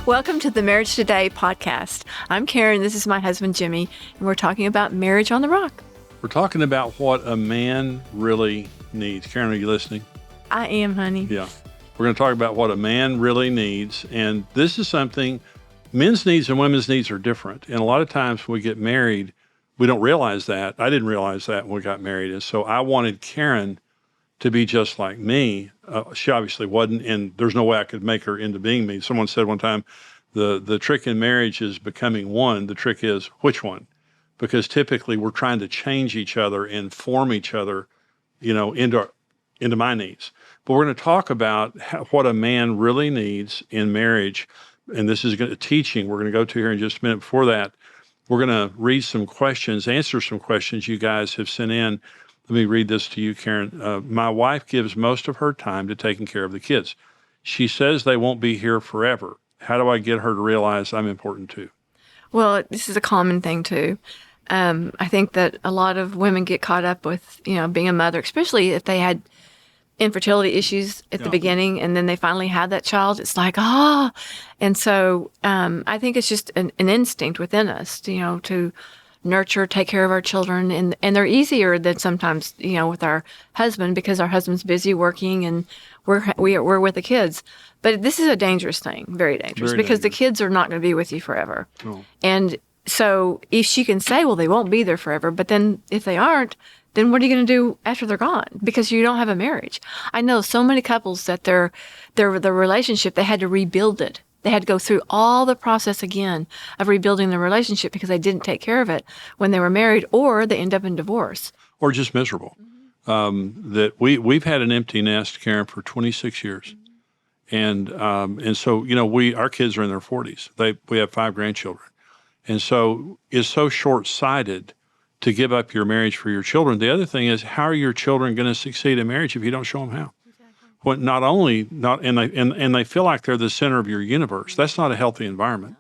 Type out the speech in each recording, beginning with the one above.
Welcome to the Marriage Today podcast. I'm Karen, this is my husband Jimmy, and we're talking about marriage on the rock. We're talking about what a man really needs. Karen, are you listening? I am, honey. Yeah. We're going to talk about what a man really needs, and this is something, men's needs and women's needs are different, and a lot of times when we get married, we don't realize that. I didn't realize that when we got married, and so I wanted Karen to be just like me. She obviously wasn't, and there's no way I could make her into being me. Someone said one time, the trick in marriage is becoming one. The trick is which one? Because typically we're trying to change each other and form each other, into my needs. But we're going to talk about what a man really needs in marriage, and this is a teaching we're going to go to here in just a minute. Before that, we're going to read some questions, answer some questions you guys have sent in. Let me read this to you, Karen. My wife gives most of her time to taking care of the kids. She says they won't be here forever. How do I get her to realize I'm important too? Well, this is a common thing too. I think that a lot of women get caught up with, being a mother, especially if they had infertility issues at the beginning and then they finally have that child. It's like, And so I think it's just an instinct within us, to nurture, take care of our children. And they're easier than sometimes, with our husband because our husband's busy working and we're with the kids. But this is a dangerous thing, very dangerous, because the kids are not going to be with you forever. Oh. And so if she can say, well, they won't be there forever, but then if they aren't, then what are you going to do after they're gone? Because you don't have a marriage. I know so many couples that their relationship, they had to rebuild it. They had to go through all the process again of rebuilding the relationship because they didn't take care of it when they were married, or they end up in divorce. Or just miserable. Mm-hmm. That we've had an empty nest, Karen, for 26 years. Mm-hmm. And so, our kids are in their 40s. We have 5 grandchildren. And so it's so short-sighted to give up your marriage for your children. The other thing is, how are your children going to succeed in marriage if you don't show them how? Well, and they feel like they're the center of your universe. That's not a healthy environment.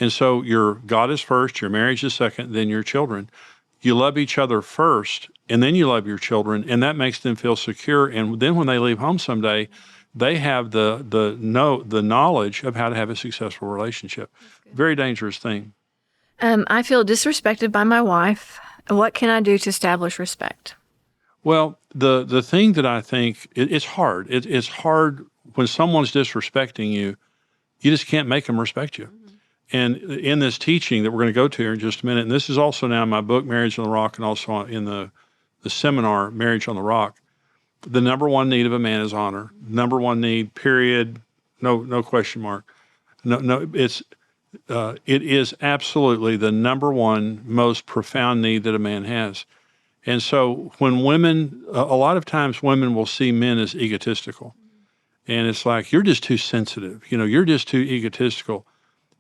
And so your God is first, your marriage is second, then your children. You love each other first, and then you love your children, and that makes them feel secure. And then when they leave home someday, they have the knowledge of how to have a successful relationship. Very dangerous thing. I feel disrespected by my wife. What can I do to establish respect? Well, the thing that I think, it's hard. It's hard when someone's disrespecting you. You just can't make them respect you. Mm-hmm. And in this teaching that we're going to go to here in just a minute, and this is also now in my book, Marriage on the Rock, and also in the seminar, Marriage on the Rock, the number one need of a man is honor. Number one need, period, no question mark. No, it is absolutely the number one most profound need that a man has. And so when women, a lot of times women will see men as egotistical. And it's like, you're just too sensitive. You're just too egotistical.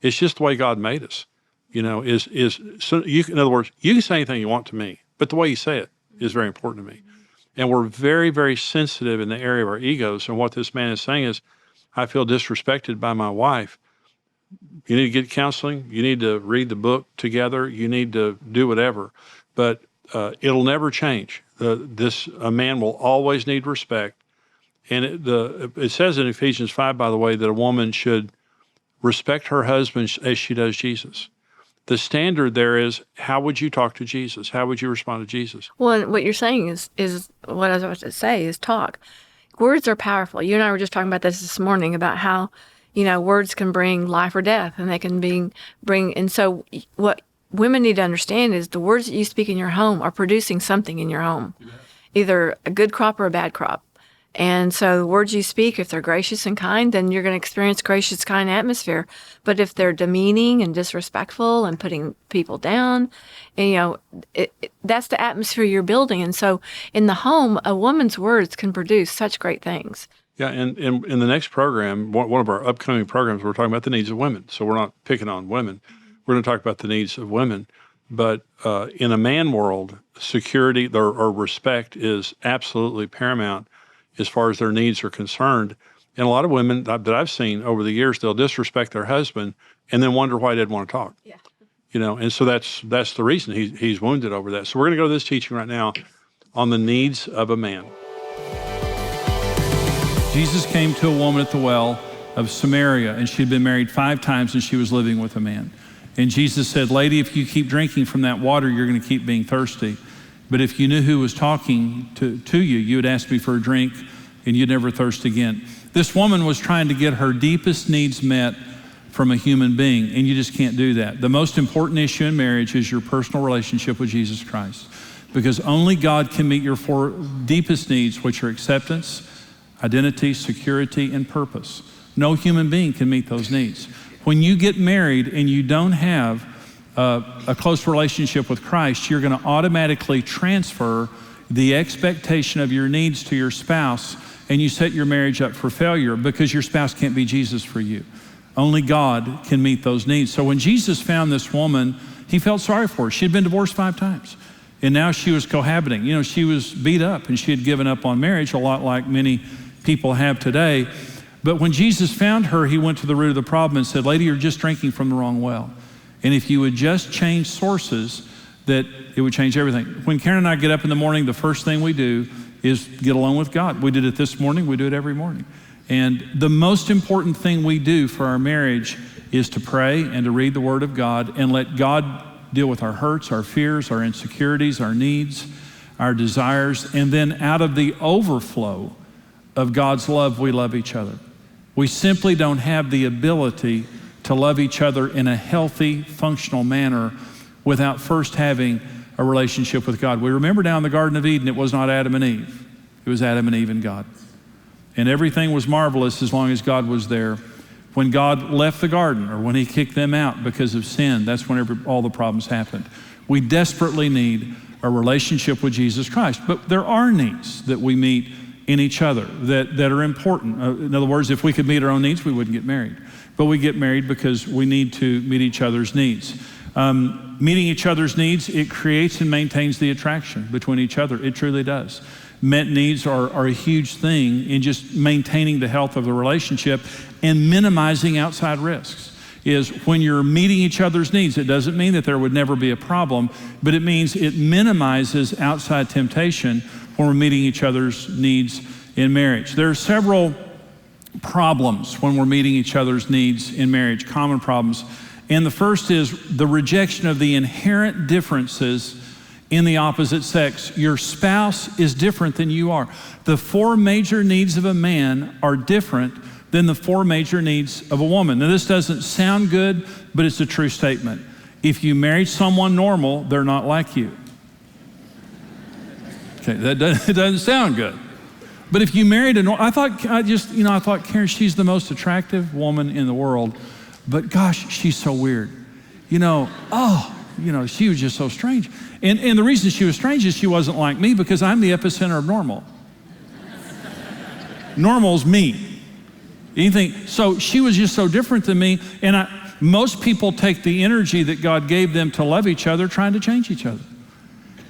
It's just the way God made us. In other words, you can say anything you want to me, but the way you say it is very important to me. And we're very, very sensitive in the area of our egos. And what this man is saying is, I feel disrespected by my wife. You need to get counseling. You need to read the book together. You need to do whatever. But it'll never change. A man will always need respect. And it says in Ephesians 5, by the way, that a woman should respect her husband as she does Jesus. The standard there is, how would you talk to Jesus? How would you respond to Jesus? Well, what you're saying is what I was about to say is talk. Words are powerful. You and I were just talking about this morning about how, words can bring life or death, and they can bring. And so what women need to understand is the words that you speak in your home are producing something in your home, either a good crop or a bad crop. And so the words you speak, if they're gracious and kind, then you're going to experience gracious, kind atmosphere. But if they're demeaning and disrespectful and putting people down, that's the atmosphere you're building. And so in the home, a woman's words can produce such great things. Yeah, and in the next program, one of our upcoming programs, we're talking about the needs of women. So we're not picking on women. We're going to talk about the needs of women. But in a man world, security or respect is absolutely paramount as far as their needs are concerned. And a lot of women that I've seen over the years, they'll disrespect their husband and then wonder why they didn't want to talk. Yeah. And so that's the reason he's wounded over that. So we're going to go to this teaching right now on the needs of a man. Jesus came to a woman at the well of Samaria, and she'd been married 5 times and she was living with a man. And Jesus said, lady, if you keep drinking from that water, you're going to keep being thirsty. But if you knew who was talking to you, you would ask me for a drink and you'd never thirst again. This woman was trying to get her deepest needs met from a human being, and you just can't do that. The most important issue in marriage is your personal relationship with Jesus Christ, because only God can meet your 4 deepest needs, which are acceptance, identity, security, and purpose. No human being can meet those needs. When you get married and you don't have a close relationship with Christ, you're going to automatically transfer the expectation of your needs to your spouse, and you set your marriage up for failure because your spouse can't be Jesus for you. Only God can meet those needs. So when Jesus found this woman, he felt sorry for her. She had been divorced 5 times, and now she was cohabiting. You know, she was beat up, and she had given up on marriage, a lot like many people have today. But when Jesus found her, he went to the root of the problem and said, lady, you're just drinking from the wrong well. And if you would just change sources, that it would change everything. When Karen and I get up in the morning, the first thing we do is get alone with God. We did it this morning. We do it every morning. And the most important thing we do for our marriage is to pray and to read the Word of God and let God deal with our hurts, our fears, our insecurities, our needs, our desires. And then out of the overflow of God's love, we love each other. We simply don't have the ability to love each other in a healthy, functional manner without first having a relationship with God. We remember down in the Garden of Eden, it was not Adam and Eve. It was Adam and Eve and God. And everything was marvelous as long as God was there. When God left the garden, or when he kicked them out because of sin, that's when all the problems happened. We desperately need a relationship with Jesus Christ. But there are needs that we meet in each other that are important. In other words, if we could meet our own needs, we wouldn't get married. But we get married because we need to meet each other's needs. Meeting each other's needs, it creates and maintains the attraction between each other. It truly does. Met needs are a huge thing in just maintaining the health of the relationship and minimizing outside risks. Is when you're meeting each other's needs, it doesn't mean that there would never be a problem, but it means it minimizes outside temptation when we're meeting each other's needs in marriage. There are several problems when we're meeting each other's needs in marriage, common problems. And the first is the rejection of the inherent differences in the opposite sex. Your spouse is different than you are. The 4 major needs of a man are different than the 4 major needs of a woman. Now, this doesn't sound good, but it's a true statement. If you marry someone normal, they're not like you. Okay, it doesn't sound good. But if you married I thought Karen, she's the most attractive woman in the world, but gosh, she's so weird. She was just so strange. And the reason she was strange is she wasn't like me, because I'm the epicenter of normal. Normal's me. So she was just so different than me, and most people take the energy that God gave them to love each other trying to change each other.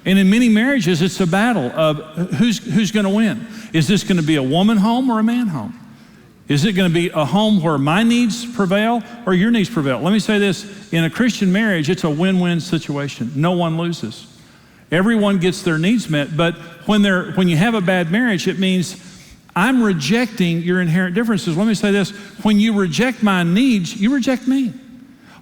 And in many marriages, it's a battle of who's going to win. Is this going to be a woman home or a man home? Is it going to be a home where my needs prevail or your needs prevail? Let me say this, in a Christian marriage, it's a win-win situation. No one loses. Everyone gets their needs met, but when you have a bad marriage, it means I'm rejecting your inherent differences. Let me say this, when you reject my needs, you reject me.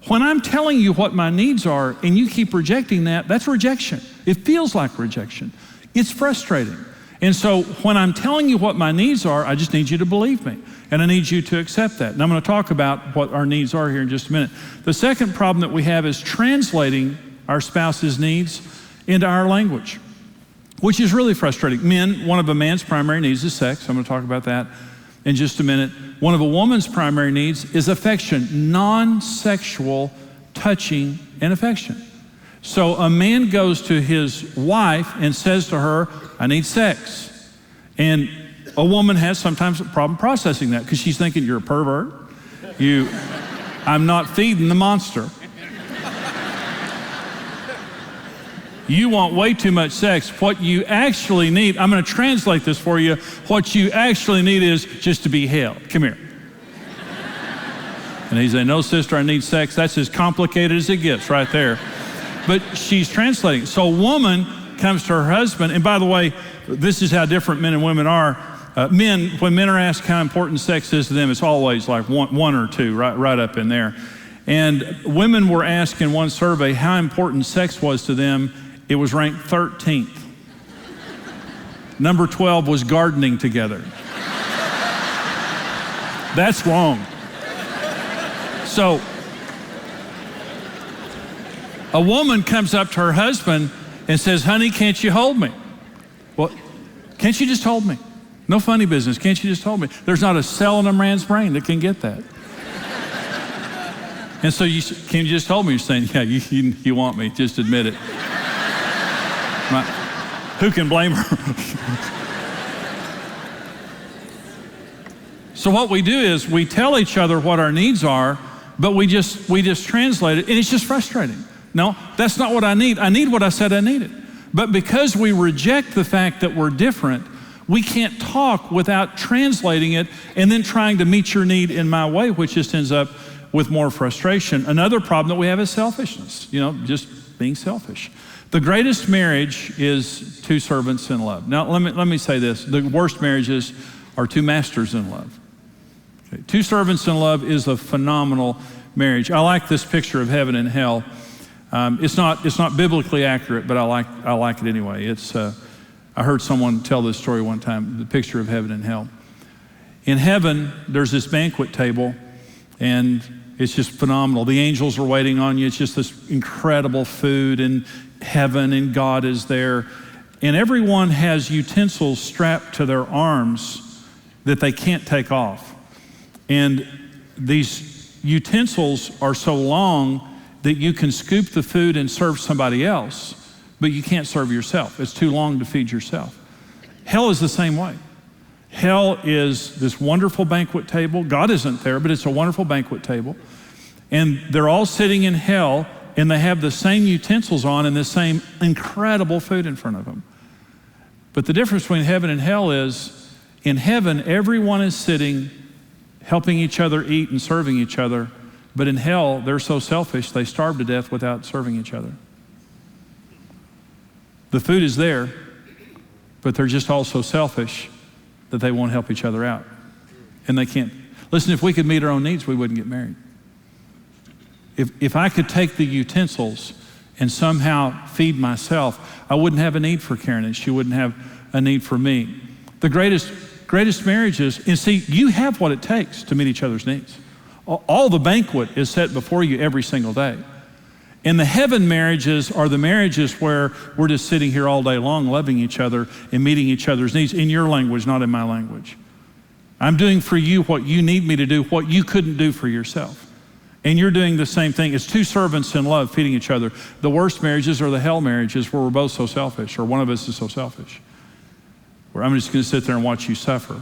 When I'm telling you what my needs are and you keep rejecting that, that's rejection. It feels like rejection. It's frustrating. And so when I'm telling you what my needs are, I just need you to believe me. And I need you to accept that. And I'm going to talk about what our needs are here in just a minute. The second problem that we have is translating our spouse's needs into our language, which is really frustrating. Men, one of a man's primary needs is sex. I'm going to talk about that in just a minute. One of a woman's primary needs is affection, non-sexual touching and affection. So a man goes to his wife and says to her, I need sex. And a woman has sometimes a problem processing that, because she's thinking, you're a pervert. I'm not feeding the monster. You want way too much sex. What you actually need, I'm going to translate this for you. What you actually need is just to be held. Come here. And he's saying, no, sister, I need sex. That's as complicated as it gets right there. But she's translating. So a woman comes to her husband, and by the way, this is how different men and women are. Men, when men are asked how important sex is to them, it's always like one or two, right up in there. And women were asked in one survey how important sex was to them. It was ranked 13th. Number 12 was gardening together. That's wrong. So, a woman comes up to her husband and says, honey, can't you hold me? Well, can't you just hold me? No funny business. Can't you just hold me? There's not a cell in a man's brain that can get that. And so can you just hold me? You're saying, yeah, you want me. Just admit it. Who can blame her? So what we do is we tell each other what our needs are, but we just translate it, and it's just frustrating. No, that's not what I need. I need what I said I needed. But because we reject the fact that we're different, we can't talk without translating it and then trying to meet your need in my way, which just ends up with more frustration. Another problem that we have is selfishness, just being selfish. The greatest marriage is two servants in love. Now, let me say this. The worst marriages are two masters in love. Okay. Two servants in love is a phenomenal marriage. I like this picture of heaven and hell. It's not biblically accurate, but I like it anyway. I heard someone tell this story one time, the picture of heaven and hell. In heaven, there's this banquet table, and it's just phenomenal. The angels are waiting on you. It's just this incredible food in heaven, and God is there. And everyone has utensils strapped to their arms that they can't take off. And these utensils are so long that you can scoop the food and serve somebody else, but you can't serve yourself. It's too long to feed yourself. Hell is the same way. Hell is this wonderful banquet table. God isn't there, but it's a wonderful banquet table. And they're all sitting in hell, and they have the same utensils on and the same incredible food in front of them. But the difference between heaven and hell is, in heaven, everyone is sitting, helping each other eat and serving each other. But in hell, they're so selfish, they starve to death without serving each other. The food is there, but they're just all so selfish that they won't help each other out. And they can't. Listen, if we could meet our own needs, we wouldn't get married. If I could take the utensils and somehow feed myself, I wouldn't have a need for Karen, and she wouldn't have a need for me. The greatest marriages, and see, you have what it takes to meet each other's needs. All the banquet is set before you every single day. And the heaven marriages are the marriages where we're just sitting here all day long loving each other and meeting each other's needs in your language, not in my language. I'm doing for you what you need me to do, what you couldn't do for yourself. And you're doing the same thing. It's two servants in love feeding each other. The worst marriages are the hell marriages where we're both so selfish, or one of us is so selfish, where I'm just going to sit there and watch you suffer,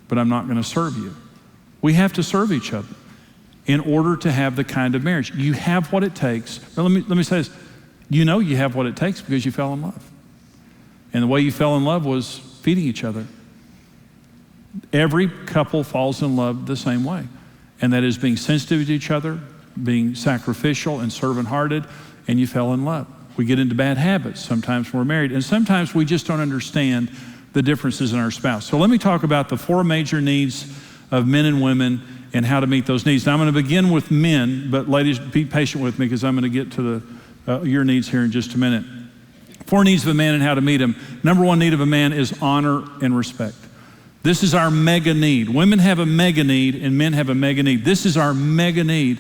but I'm not going to serve you. We have to serve each other in order to have the kind of marriage. You have what it takes. Now, let me say this. You know you have what it takes because you fell in love. And the way you fell in love was feeding each other. Every couple falls in love the same way. And that is being sensitive to each other, being sacrificial and servant-hearted, and you fell in love. We get into bad habits sometimes when we're married, and sometimes we just don't understand the differences in our spouse. So let me talk about the four major needs of men and women and how to meet those needs. Now I'm going to begin with men, but ladies, be patient with me because I'm going to get to your needs here in just a minute. Four needs of a man and how to meet them. Number one need of a man is honor and respect. This is our mega need. Women have a mega need and men have a mega need. This is our mega need.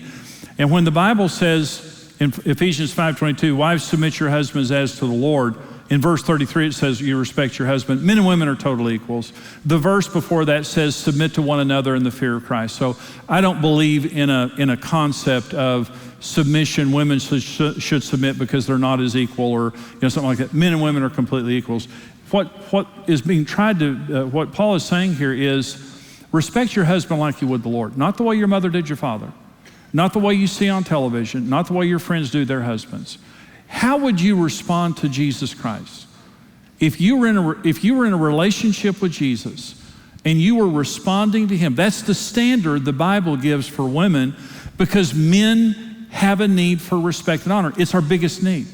And when the Bible says in Ephesians 5:22, wives submit your husbands as to the Lord, in verse 33 it says you respect your husband. Men and women are total equals. The verse before that says submit to one another in the fear of Christ. So I don't believe in a concept of submission. Women should submit because they're not as equal, or something like that. Men and women are completely equals. What is being tried to, what Paul is saying here is respect your husband like you would the Lord. Not the way your mother did your father. Not the way you see on television. Not the way your friends do their husbands. How would you respond to Jesus Christ? If you were in a relationship with Jesus and you were responding to him, that's the standard the Bible gives for women, because men have a need for respect and honor. It's our biggest need.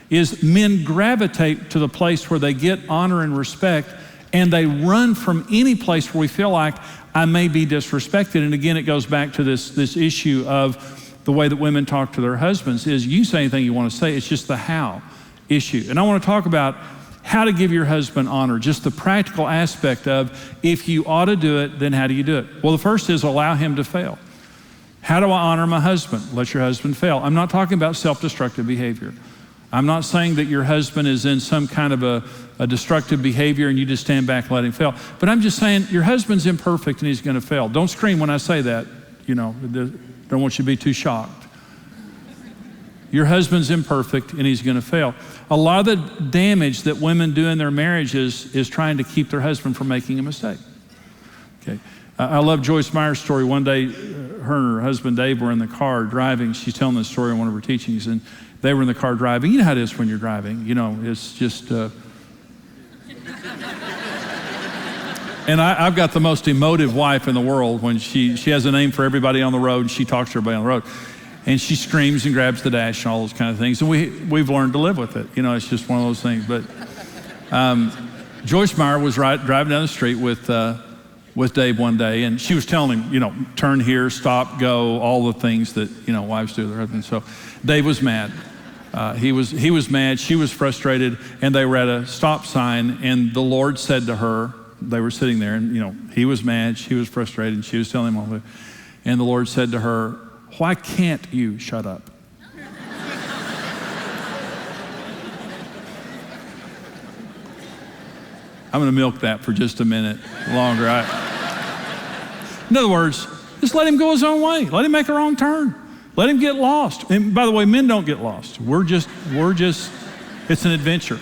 Is men gravitate to the place where they get honor and respect, And they run from any place where we feel like I may be disrespected. And again, it goes back to this issue of the way that women talk to their husbands is you say anything you want to say, it's just the how issue. And I want to talk about how to give your husband honor, just the practical aspect of if you ought to do it, then how do you do it? Well, the first is allow him to fail. How do I honor my husband? Let your husband fail. I'm not talking about self-destructive behavior. I'm not saying that your husband is in some kind of a destructive behavior and you just stand back and let him fail. But I'm just saying your husband's imperfect and he's going to fail. Don't scream when I say that. Don't want you to be too shocked. Your husband's imperfect and he's going to fail. A lot of the damage that women do in their marriages is trying to keep their husband from making a mistake. Okay. I love Joyce Meyers' story. One day, her and her husband Dave were in the car driving. She's telling this story in one of her teachings, and they were in the car driving. You know how it is when you're driving. It's just... And I've got the most emotive wife in the world when she has a name for everybody on the road, and she talks to everybody on the road. And she screams and grabs the dash and all those kind of things. And we've learned to live with it. It's just one of those things. But Joyce Meyer was driving down the street with Dave one day, and she was telling him, turn here, stop, go, all the things that, wives do to their husbands. So Dave was mad. He was mad, she was frustrated, and they were at a stop sign, and the Lord said to her, they were sitting there, and he was mad, she was frustrated, and she was telling him all that. And the Lord said to her, why can't you shut up? I'm going to milk that for just a minute longer. In other words, just let him go his own way. Let him make a wrong turn. Let him get lost. And by the way, men don't get lost. We're just, it's an adventure.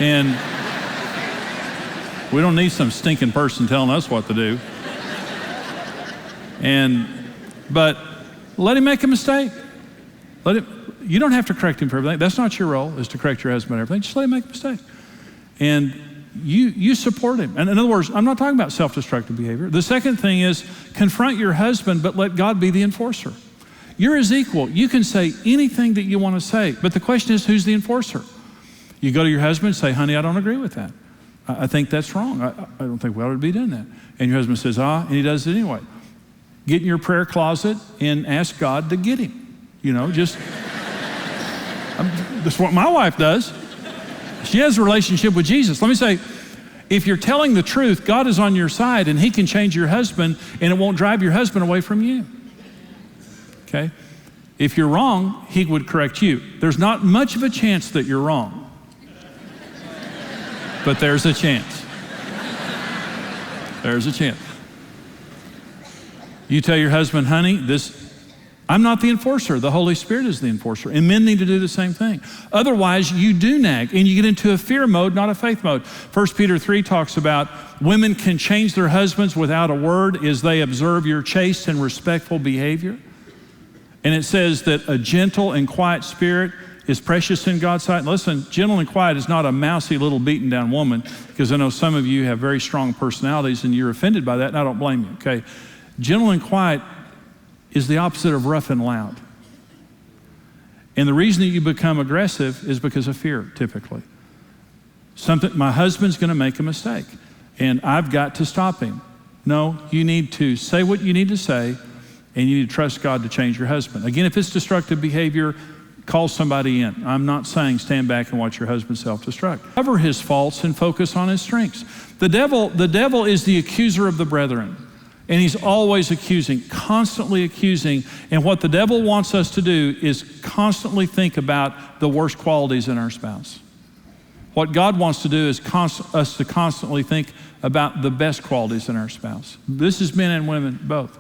And we don't need some stinking person telling us what to do. But let him make a mistake. You don't have to correct him for everything. That's not your role, is to correct your husband for everything. Just let him make a mistake. And you support him. And in other words, I'm not talking about self-destructive behavior. The second thing is confront your husband, but let God be the enforcer. You're his equal. You can say anything that you want to say, but the question is, who's the enforcer? You go to your husband and say, honey, I don't agree with that. I think that's wrong. I don't think we ought to be doing that. And your husband says, and he does it anyway. Get in your prayer closet and ask God to get him. That's what my wife does. She has a relationship with Jesus. Let me say, if you're telling the truth, God is on your side and he can change your husband and it won't drive your husband away from you. Okay? If you're wrong, he would correct you. There's not much of a chance that you're wrong. But there's a chance. There's a chance. You tell your husband, honey, I'm not the enforcer. The Holy Spirit is the enforcer. And men need to do the same thing. Otherwise, you do nag and you get into a fear mode, not a faith mode. 1 Peter 3 talks about women can change their husbands without a word as they observe your chaste and respectful behavior. And it says that a gentle and quiet spirit is precious in God's sight. And listen, gentle and quiet is not a mousy little beaten down woman, because I know some of you have very strong personalities and you're offended by that, and I don't blame you, okay? Gentle and quiet is the opposite of rough and loud. And the reason that you become aggressive is because of fear, typically. My husband's going to make a mistake, and I've got to stop him. No, you need to say what you need to say, and you need to trust God to change your husband. Again, if it's destructive behavior, call somebody in. I'm not saying stand back and watch your husband self-destruct. Cover his faults and focus on his strengths. The devil is the accuser of the brethren. And he's always accusing, constantly accusing. And what the devil wants us to do is constantly think about the worst qualities in our spouse. What God wants to do is us to constantly think about the best qualities in our spouse. This is men and women both.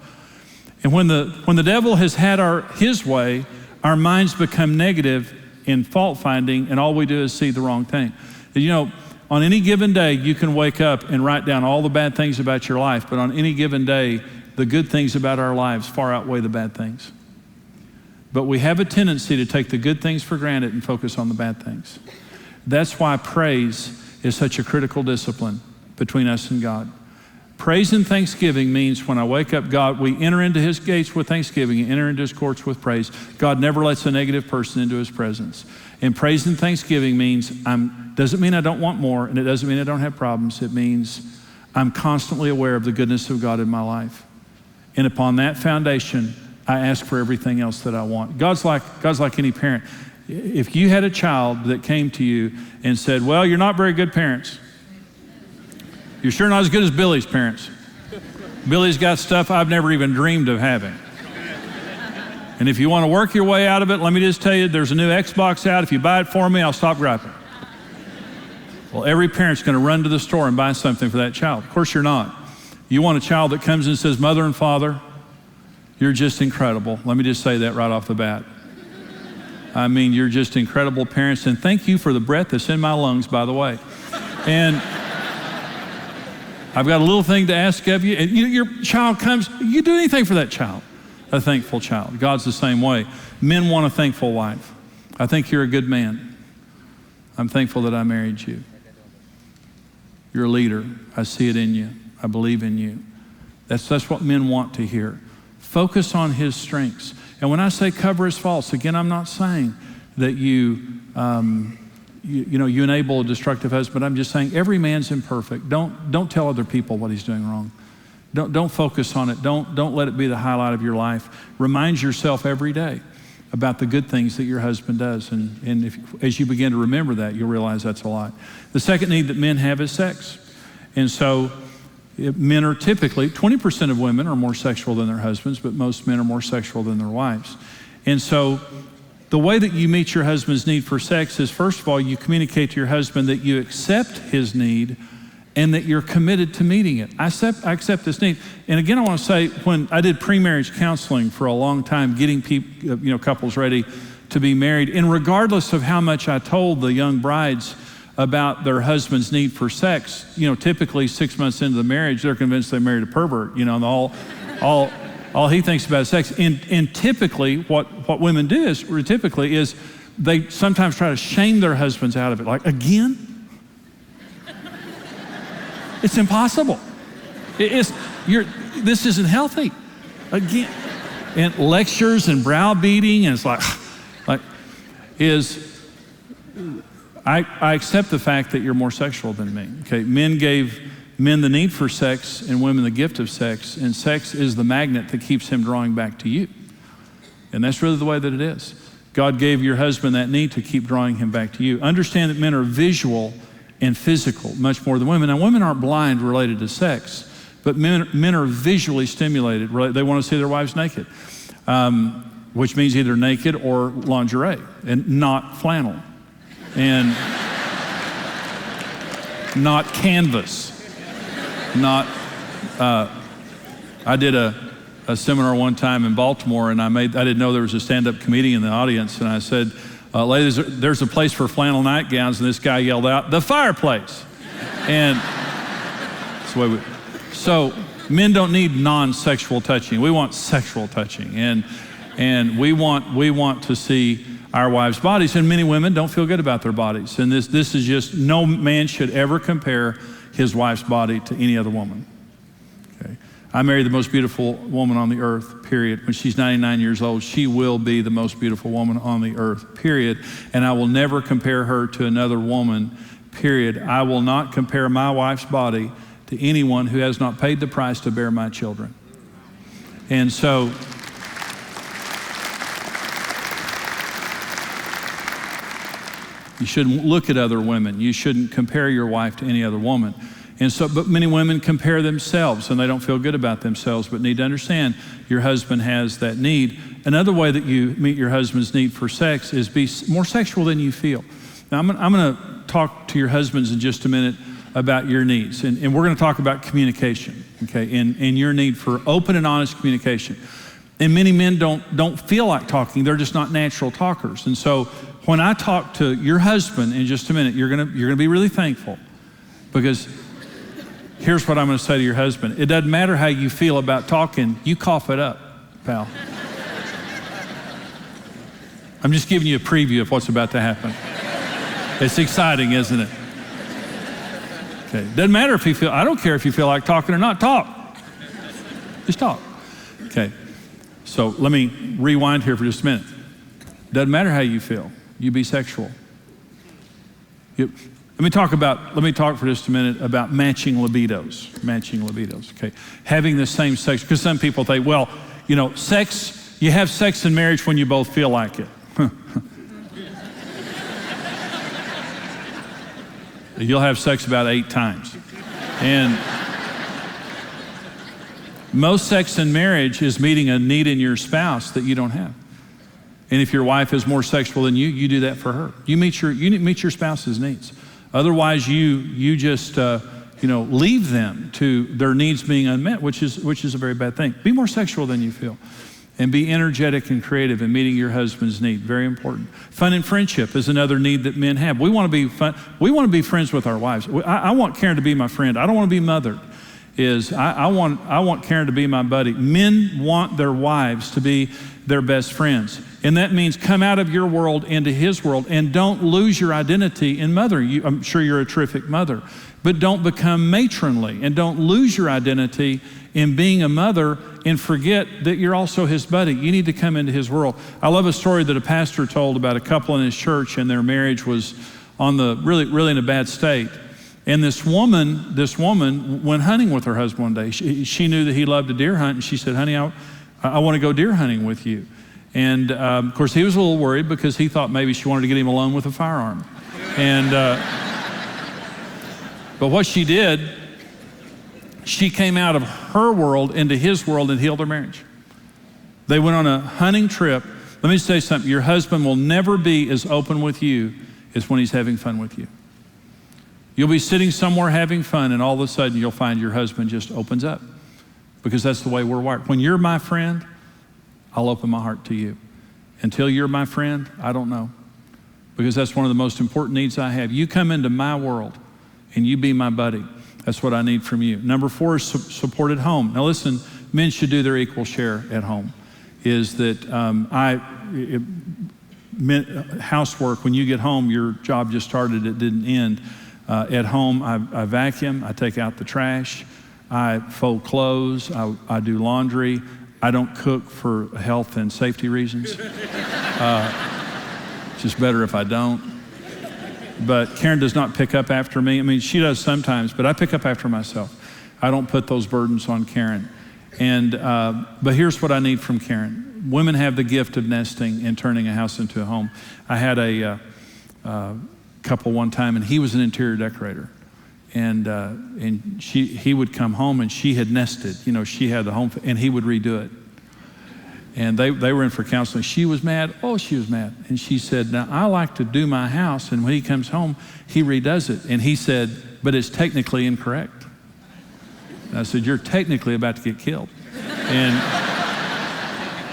And when the devil has had his way, our minds become negative in fault finding, and all we do is see the wrong thing. And on any given day, you can wake up and write down all the bad things about your life, but on any given day, the good things about our lives far outweigh the bad things. But we have a tendency to take the good things for granted and focus on the bad things. That's why praise is such a critical discipline between us and God. Praise and thanksgiving means when I wake up, God, we enter into his gates with thanksgiving and enter into his courts with praise. God never lets a negative person into his presence. And praise and thanksgiving means doesn't mean I don't want more, and it doesn't mean I don't have problems. It means I'm constantly aware of the goodness of God in my life. And upon that foundation, I ask for everything else that I want. God's like any parent. If you had a child that came to you and said, well, you're not very good parents. You're sure not as good as Billy's parents. Billy's got stuff I've never even dreamed of having. And if you want to work your way out of it, let me just tell you, there's a new Xbox out. If you buy it for me, I'll stop griping. Well, every parent's going to run to the store and buy something for that child. Of course you're not. You want a child that comes and says, Mother and Father, you're just incredible. Let me just say that right off the bat. I mean, you're just incredible parents, and thank you for the breath that's in my lungs, by the way. And I've got a little thing to ask of you. And your child comes, you do anything for that child, a thankful child. God's the same way. Men want a thankful wife. I think you're a good man. I'm thankful that I married you. You're a leader. I see it in you. I believe in you. That's what men want to hear. Focus on his strengths. And when I say cover his faults, again, I'm not saying that you enable a destructive husband. I'm just saying every man's imperfect. Don't tell other people what he's doing wrong. Don't focus on it. Don't let it be the highlight of your life. Remind yourself every day about the good things that your husband does. And as you begin to remember that, you'll realize that's a lot. The second need that men have is sex. And so men are typically, 20% of women are more sexual than their husbands, but most men are more sexual than their wives. And so the way that you meet your husband's need for sex is, first of all, you communicate to your husband that you accept his need and that you're committed to meeting it. I accept this need. And again, I want to say, when I did pre-marriage counseling for a long time, getting couples ready to be married, and regardless of how much I told the young brides about their husband's need for sex, typically 6 months into the marriage, they're convinced they married a pervert, and all he thinks about is sex. And typically what women do is they sometimes try to shame their husbands out of it. Like, again? It's impossible. This isn't healthy. Again. And lectures and browbeating, and it's I accept the fact that you're more sexual than me. Okay, men gave men the need for sex and women the gift of sex, and sex is the magnet that keeps him drawing back to you. And that's really the way that it is. God gave your husband that need to keep drawing him back to you. Understand that men are visual and physical much more than women. Now, women aren't blind related to sex, but men are visually stimulated. They want to see their wives naked, which means either naked or lingerie, and not flannel, and not canvas. I did a seminar one time in Baltimore, and I didn't know there was a stand-up comedian in the audience, and I said, ladies, there's a place for flannel nightgowns, and this guy yelled out, the fireplace. And that's the way so men don't need non-sexual touching. We want sexual touching, and we want to see our wives' bodies, and many women don't feel good about their bodies. And this is just, no man should ever compare his wife's body to any other woman. Okay. I married the most beautiful woman on the earth, period. When she's 99 years old, she will be the most beautiful woman on the earth, period. And I will never compare her to another woman, period. I will not compare my wife's body to anyone who has not paid the price to bear my children. And so, you shouldn't look at other women. You shouldn't compare your wife to any other woman. And so, but many women compare themselves, and they don't feel good about themselves, but need to understand your husband has that need. Another way that you meet your husband's need for sex is be more sexual than you feel. Now, I'm going to talk to your husbands in just a minute about your needs, and we're going to talk about communication, okay, and your need for open and honest communication. And many men don't feel like talking. They're just not natural talkers. And so when I talk to your husband in just a minute, you're gonna be really thankful, because here's what I'm going to say to your husband. It doesn't matter how you feel about talking. You cough it up, pal. I'm just giving you a preview of what's about to happen. It's exciting, isn't it? Okay. Doesn't matter if you feel, I don't care if you feel like talking or not, talk. Just talk. Okay. So let me rewind here for just a minute. Doesn't matter how you feel. You be sexual. Let me talk for just a minute about matching libidos. Matching libidos, okay? Having the same sex, because some people think, well, you know, you have sex in marriage when you both feel like it. You'll have sex about 8 times. And most sex in marriage is meeting a need in your spouse that you don't have. And if your wife is more sexual than you do that for her. You meet your spouse's needs. Otherwise, you just leave them to their needs being unmet, which is a very bad thing. Be more sexual than you feel, and be energetic and creative in meeting your husband's need. Very important. Fun and friendship is another need that men have. We want to be fun. We want to be friends with our wives. I want Karen to be my friend. I don't want to be mothered. I want Karen to be my buddy. Men want their wives to be their best friends. And that means come out of your world into his world, and don't lose your identity in mothering. I'm sure you're a terrific mother, but don't become matronly, and don't lose your identity in being a mother and forget that you're also his buddy. You need to come into his world. I love a story that a pastor told about a couple in his church, and their marriage was on the really in a bad state. And this woman went hunting with her husband one day. She knew that he loved to deer hunt, and she said, honey, I want to go deer hunting with you. And of course, he was a little worried because he thought maybe she wanted to get him alone with a firearm. And but what she did, she came out of her world into his world and healed their marriage. They went on a hunting trip. Let me say something. Your husband will never be as open with you as when he's having fun with you. You'll be sitting somewhere having fun, and all of a sudden you'll find your husband just opens up, because that's the way we're wired. When you're my friend, I'll open my heart to you. Until you're my friend, I don't know, because that's one of the most important needs I have. You come into my world and you be my buddy. That's what I need from you. Number 4 is support at home. Now listen, men should do their equal share at home. Is that housework, when you get home, your job just started, it didn't end. At home, I vacuum, I take out the trash, I fold clothes, I do laundry. I don't cook for health and safety reasons. It's just better if I don't. But Karen does not pick up after me. I mean, she does sometimes, but I pick up after myself. I don't put those burdens on Karen. And but here's what I need from Karen. Women have the gift of nesting and turning a house into a home. I had a couple one time, and he was an interior decorator. And he would come home, and she had nested. You know, she had the home, and he would redo it. And they were in for counseling. She was mad. Oh, she was mad. And she said, now, I like to do my house, and when he comes home, he redoes it. And he said, but it's technically incorrect. And I said, you're technically about to get killed. And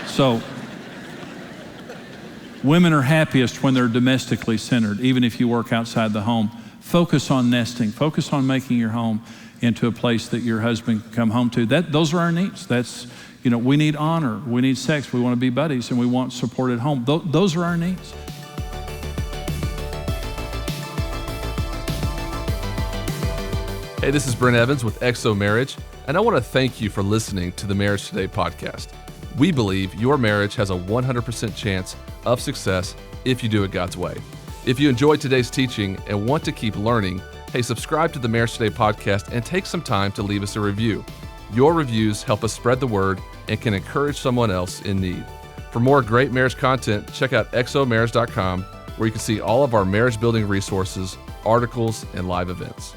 so women are happiest when they're domestically centered, even if you work outside the home. Focus on nesting. Focus on making your home into a place that your husband can come home to. Those are our needs. We need honor. We need sex. We want to be buddies, and we want support at home. Those are our needs. Hey, this is Brent Evans with XO Marriage, and I want to thank you for listening to the Marriage Today podcast. We believe your marriage has a 100% chance of success if you do it God's way. If you enjoyed today's teaching and want to keep learning, hey, subscribe to the Marriage Today podcast and take some time to leave us a review. Your reviews help us spread the word and can encourage someone else in need. For more great marriage content, check out xomarriage.com, where you can see all of our marriage building resources, articles, and live events.